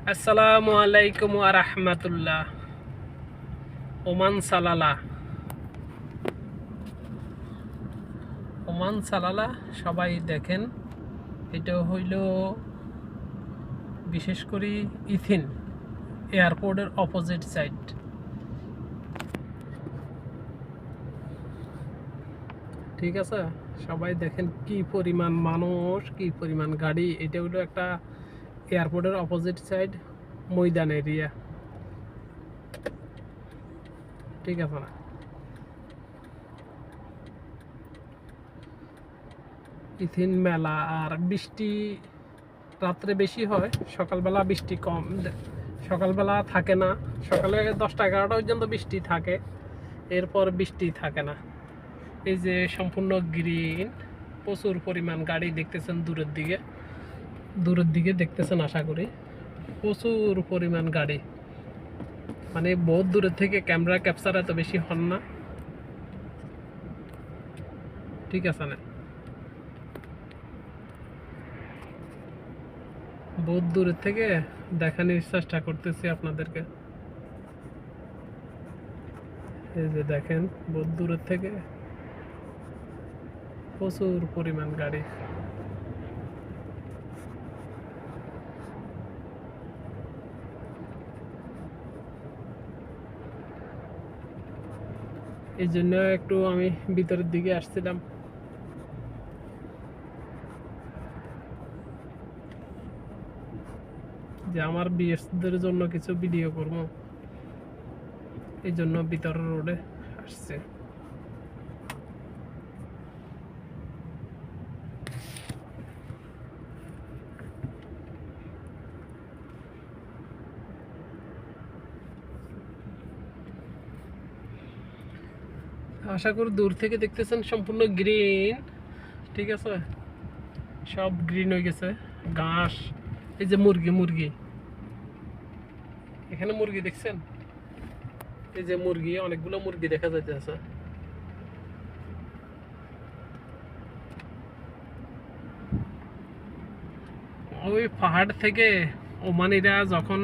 আসসালামু আলাইকুম ওয়া রাহমাতুল্লাহ। ওমান সালালা, ওমান সালালা সবাই দেখেন। এটা হইল বিশেষ করে ইথিন এয়ারপোর্টের অপোজিট সাইড। ঠিক আছে, সবাই দেখেন কি পরিমাণ মানুষ, কি পরিমাণ গাড়ি। এটা হইলো একটা এয়ারপোর্টের অপোজিট সাইড, ময়দান এরিয়া। ঠিক আছে না? ইথিন মেলা। আর বৃষ্টি রাত্রে বেশি হয়, সকালবেলা বৃষ্টি কম। সকালবেলা থাকে না, সকালে 10টা-11টা পর্যন্ত বৃষ্টি থাকে, এরপর বৃষ্টি থাকে না। এই যে সম্পূর্ণ গ্রিন, প্রচুর পরিমাণ গাড়ি দেখতেছেন দূরের দিকে দেখতেছেন আশা করি। প্রচুর পরিমাণ গাড়ি, মানে বহুত দূরের থেকে ক্যামেরা ক্যাপচার এত বেশি হন না। ঠিক আছে না? বহুত দূরের থেকে দেখানোর চেষ্টা করতেছি আপনাদেরকে। এই যে দেখেন, বহুত দূরের থেকে প্রচুর পরিমাণ গাড়ি। এই জন্য একটু আমি ভিতরের দিকে আসছিলাম। যে আমার বিএসদের জন্য কিছু ভিডিও করব, এই জন্য ভিতরের রোডে আসছে। আশা করি দূর থেকে দেখতেছেন সম্পূর্ণ গ্রিন। ঠিক আছে, সব গ্রিন হয়ে গেছে, ঘাস। এই যে মুরগি, এখানে মুরগি দেখছেন? এই যে মুরগি, অনেকগুলো মুরগি দেখা যাইতেছে। ওই পাহাড় থেকে ওমানিরা যখন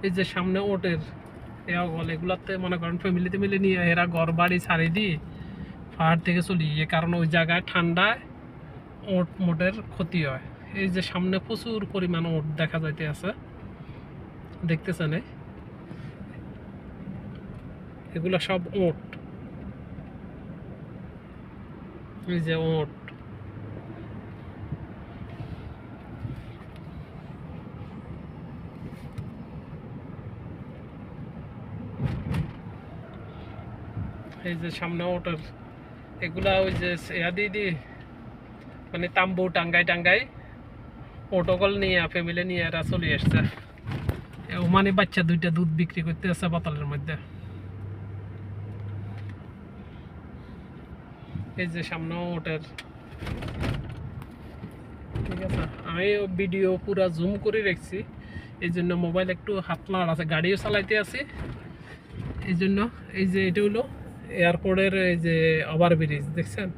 এই যে সামনে ওটের এগুলাতে মনে করেন ফ্যামিলিতে মিলে নিয়ে এরা ঘর বাড়ি ছাড়ি দিয়ে পাহাড় থেকে চলি, এ কারণে ওই জায়গায় ঠান্ডায় ওট মোটের ক্ষতি হয়। এই যে সামনে প্রচুর পরিমাণ ওট দেখা যাইতে আছে, দেখতেছেন? এগুলো সব ওট। এই যে ওট, এই যে সামনে ওটের এগুলা ওই যে দিয়ে মানে তাম্বু টাঙ্গাই অটোকল নিয়ে ফ্যামিলি নিয়ে এরা চলে আসছে। মানে বাচ্চা দুইটা দুধ বিক্রি করতে আছে বোতলের মধ্যে। এই যে সামনে ওটের। ঠিক আছে, আমি ভিডিও পুরা জুম করে রাখছি, এই জন্য মোবাইল একটু হাত লাড় আছে, গাড়িও চালাইতে আছি এই জন্য। এই যে এটা হলো এয়ারপোর্টের এই যে ওভারব্রিজ, দেখছেন?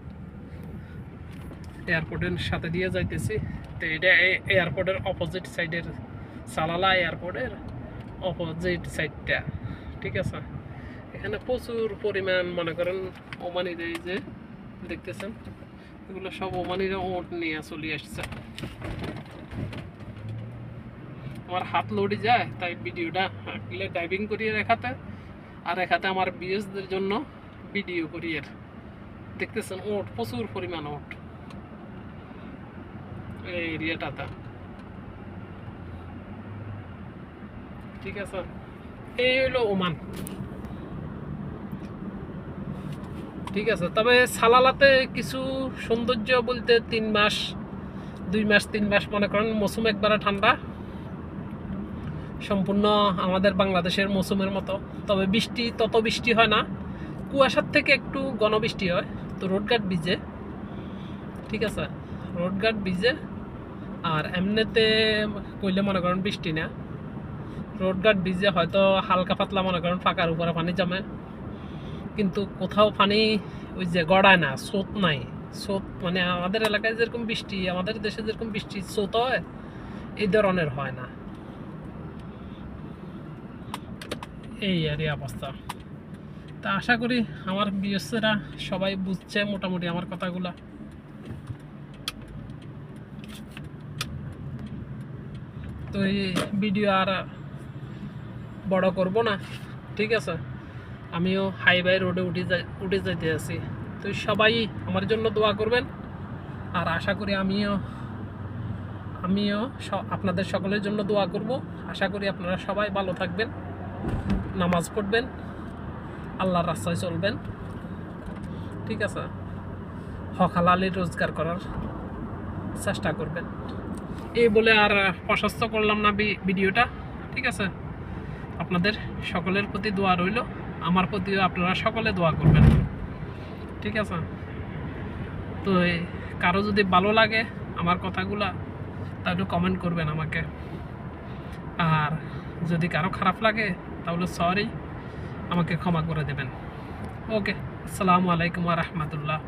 এয়ারপোর্টের সাথে দিয়ে যাইতেছি। তো এটা এয়ারপোর্টের অপোজিট সাইডের, সালালা এয়ারপোর্টের অপোজিট সাইডটা। ঠিক আছে, এখানে প্রচুর পরিমাণ মনে করেন ওমানিরা, এই যে দেখতেছেন এগুলো সব ওমানিরা ওট নিয়ে চলে আসছে। আমার হাত লড়ে যায়, তাই ভিডিওটা ডাইভিং করিয়ে রেখাতে, আর রেখাতে আমার বিএসদের জন্য ভিডিও করিয়ে। দেখতেছেন ওট, প্রচুর পরিমাণ ওট এই এরিয়াটাতে। ঠিক আছে, এই হলো ওমান। ঠিক আছে, তবে সালালাতে কিছু সৌন্দর্য বলতে 3 মাস 2 মাস 3 মাস মনে করেন মৌসুম একবারে ঠান্ডা, সম্পূর্ণ আমাদের বাংলাদেশের মৌসুমের মতো। তবে তত বৃষ্টি হয় না, কুয়াশার থেকে একটু ঘনবৃষ্টি হয়। তো রোডঘাট ভিজে। ঠিক আছে, রোডঘাট ভিজে। আর এমনিতে কইলে মনে করেন বৃষ্টি না, রোডঘাট ভিজে হয়তো হালকা পাতলা মনে করেন ফাঁকার উপরে পানি জমে, কিন্তু কোথাও পানি ওই যে গড়ায় না, স্রোত নাই। স্রোত মানে আমাদের এলাকায় যেরকম বৃষ্টি, আমাদের দেশে যেরকম বৃষ্টি স্রোত হয়, এই ধরনের হয় না। এই আর এই অবস্থা। তা আশা করি আমার ভিউয়ার্সরা সবাই বুঝছে মোটামুটি আমার কথাগুলা। তো এই ভিডিও আর বড় করব না, ঠিক আছে। আমিও হাইওয়ে রোডে উঠে যাইতে আছি। তো সবাই আমার জন্য দোয়া করবেন, আর আশা করি আমিও আপনাদের সকলের জন্য দোয়া করব। আশা করি আপনারা সবাই ভালো থাকবেন, নামাজ পড়বেন, আল্লাহর রাস্তায় চলবেন, ঠিক আছে। হক হালালি রোজগার করার চেষ্টা করবেন। এই বলে আর প্রশস্ত করলাম না ভিডিওটা, ঠিক আছে। আপনাদের সকলের প্রতি দোয়া রইল, আমার প্রতিও আপনারা সকলে দোয়া করবেন, ঠিক আছে। তো কারো যদি ভালো লাগে আমার কথাগুলা, তাহলে কমেন্ট করবেন আমাকে। আর যদি কারো খারাপ লাগে তাহলে সরি, আমাকে ক্ষমা করে দেবেন। ওকে, আসসালামু আলাইকুম ওয়া রাহমাতুল্লাহ।